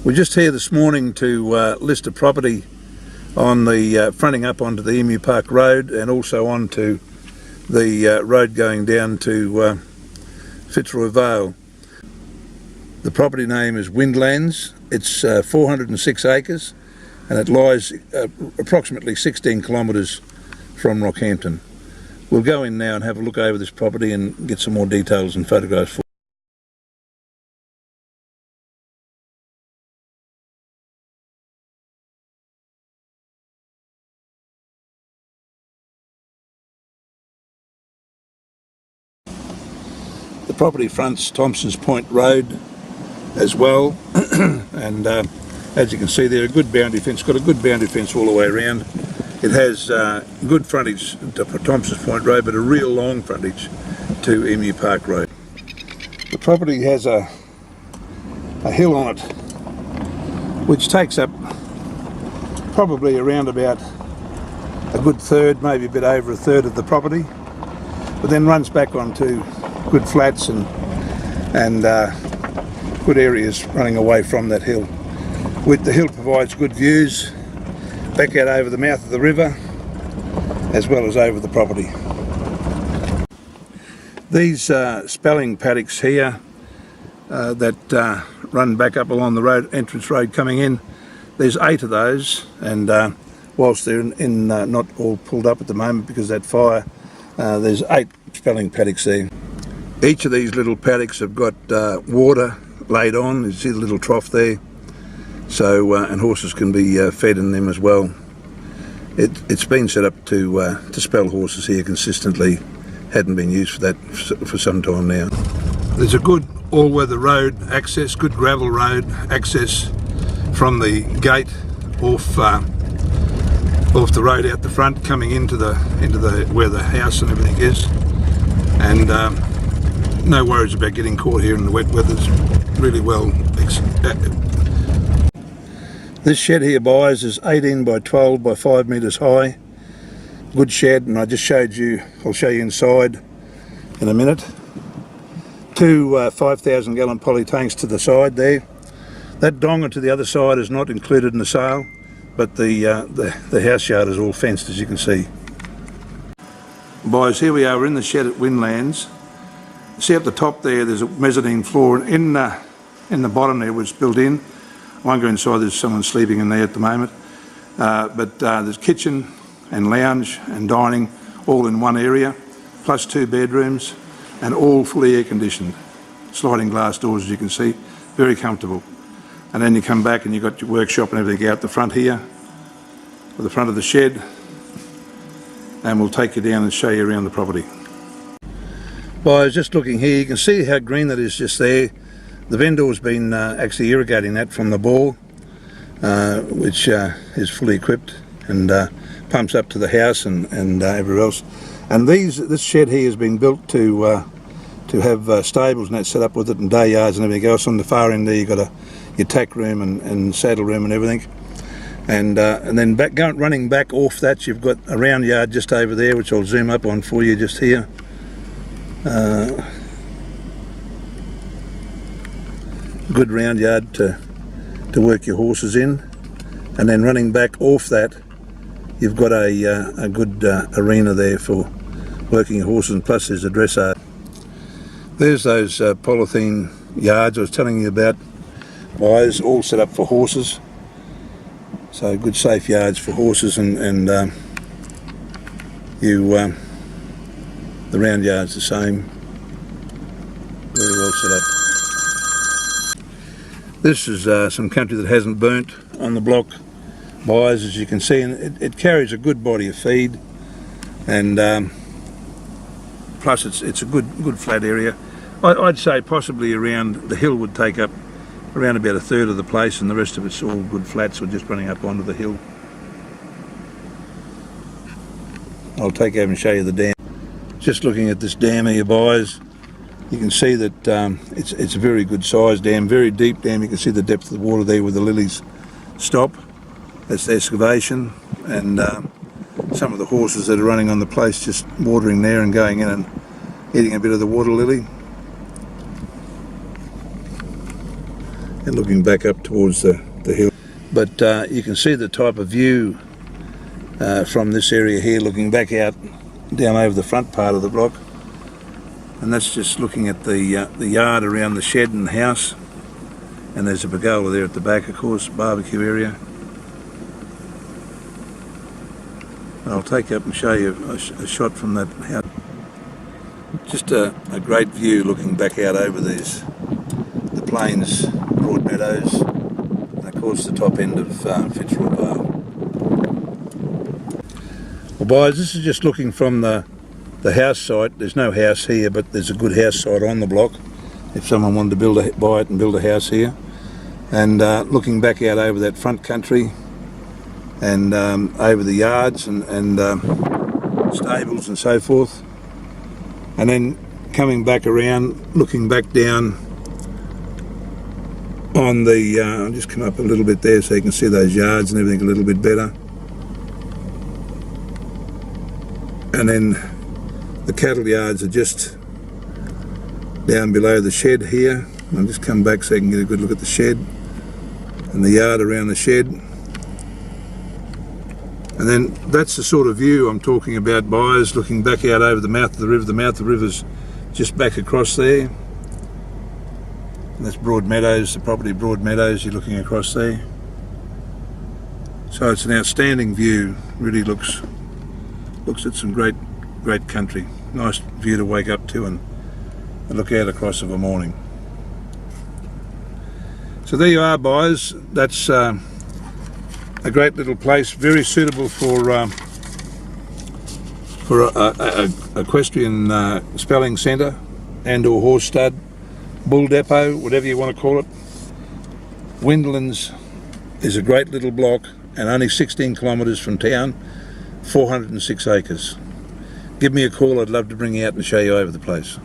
We're just here this morning to list a property on the fronting up onto the Emu Park Road and also onto the road going down to Fitzroy Vale. The property name is Windlands. It's 406 acres and it lies approximately 16 kilometres from Rockhampton. We'll go in now and have a look over this property and get some more details and photographs for you. The property fronts Thompson's Point Road as well, and as you can see there, a good boundary fence. Got a good boundary fence all the way around. It has good frontage to Thompson's Point Road, but a real long frontage to Emu Park Road. The property has a hill on it, which takes up probably around about a good third, maybe a bit over a third of the property, but then runs back onto good flats and good areas running away from that hill. The hill provides good views back out over the mouth of the river as well as over the property. These spelling paddocks here that run back up along the road, entrance road coming in, there's 8 of those, and whilst they're not all pulled up at the moment because of that fire, there's 8 spelling paddocks there. Each of these little paddocks have got water laid on. You see the little trough there, so and horses can be fed in them as well. It's been set up to spell horses here consistently. Hadn't been used for that for some time now. There's a good all-weather road access, good gravel road access from the gate off the road out the front, coming into the where the house and everything is, and no worries about getting caught here in the wet weather. It's really well. This shed here, boys, is 18 by 12 by 5 metres high. Good shed, and I just showed you, I'll show you inside in a minute. 2 5,000 gallon poly tanks to the side there. That donga to the other side is not included in the sale, but the house yard is all fenced, as you can see. Boys, here we are, we're in the shed at Windlands. See up the top there, there's a mezzanine floor, and in the bottom there was built in. I won't go inside, there's someone sleeping in there at the moment. But there's kitchen and lounge and dining all in one area, plus 2 bedrooms, and all fully air conditioned. Sliding glass doors, as you can see, very comfortable. And then you come back and you've got your workshop and everything out the front here, or the front of the shed, and we'll take you down and show you around the property. Well, I was just looking here, you can see how green that is just there. The vendor's been actually irrigating that from the bore, which is fully equipped and pumps up to the house and everywhere else. And this shed here has been built to have stables and that set up with it, and day yards and everything else. On the far end there you've got your tack room and saddle room and everything. And then running back off that, you've got a round yard just over there, which I'll zoom up on for you just here. Good round yard to work your horses in, and then running back off that you've got a good arena there for working your horses, and plus there's a dressage. There's those polythene yards I was telling you about, guys, all set up for horses, so good safe yards for horses, and the round yard's the same, very well set up. This is some country that hasn't burnt on the block, boys, as you can see, and it carries a good body of feed, and plus it's a good flat area. I'd say possibly around the hill would take up around about a third of the place, and the rest of it's all good flats or just running up onto the hill. I'll take over and show you the dam. Just looking at this dam here, boys, you can see that it's a very good sized dam, very deep dam. You can see the depth of the water there where the lilies stop. That's the excavation, and some of the horses that are running on the place just watering there and going in and eating a bit of the water lily. and looking back up towards the hill. But you can see the type of view from this area here, looking back out down over the front part of the block, and that's just looking at the yard around the shed and the house, and there's a pergola there at the back, of course, barbecue area. I'll take you up and show you a shot from that house. Just a great view looking back out over the plains, broad meadows, and of course the top end of Fitzroy Vale. Well, buyers, this is just looking from the house site. There's no house here, but there's a good house site on the block if someone wanted to buy it and build a house here. And looking back out over that front country and over the yards and stables and so forth. And then coming back around, looking back down on the, I'll just come up a little bit there so you can see those yards and everything a little bit better. And then the cattle yards are just down below the shed here. I'll just come back so you can get a good look at the shed and the yard around the shed. And then that's the sort of view I'm talking about, buyers, looking back out over the mouth of the river. The mouth of the river's just back across there. And that's Broad Meadows, the property Broad Meadows you're looking across there. So it's an outstanding view, really looks at some great country. Nice view to wake up to and look out across of a morning. So there you are, buyers. That's a great little place, very suitable for a equestrian spelling centre and or horse stud, bull depot, whatever you want to call it. Windlands is a great little block and only 16 kilometres from town, 406 acres. Give me a call, I'd love to bring you out and show you over the place.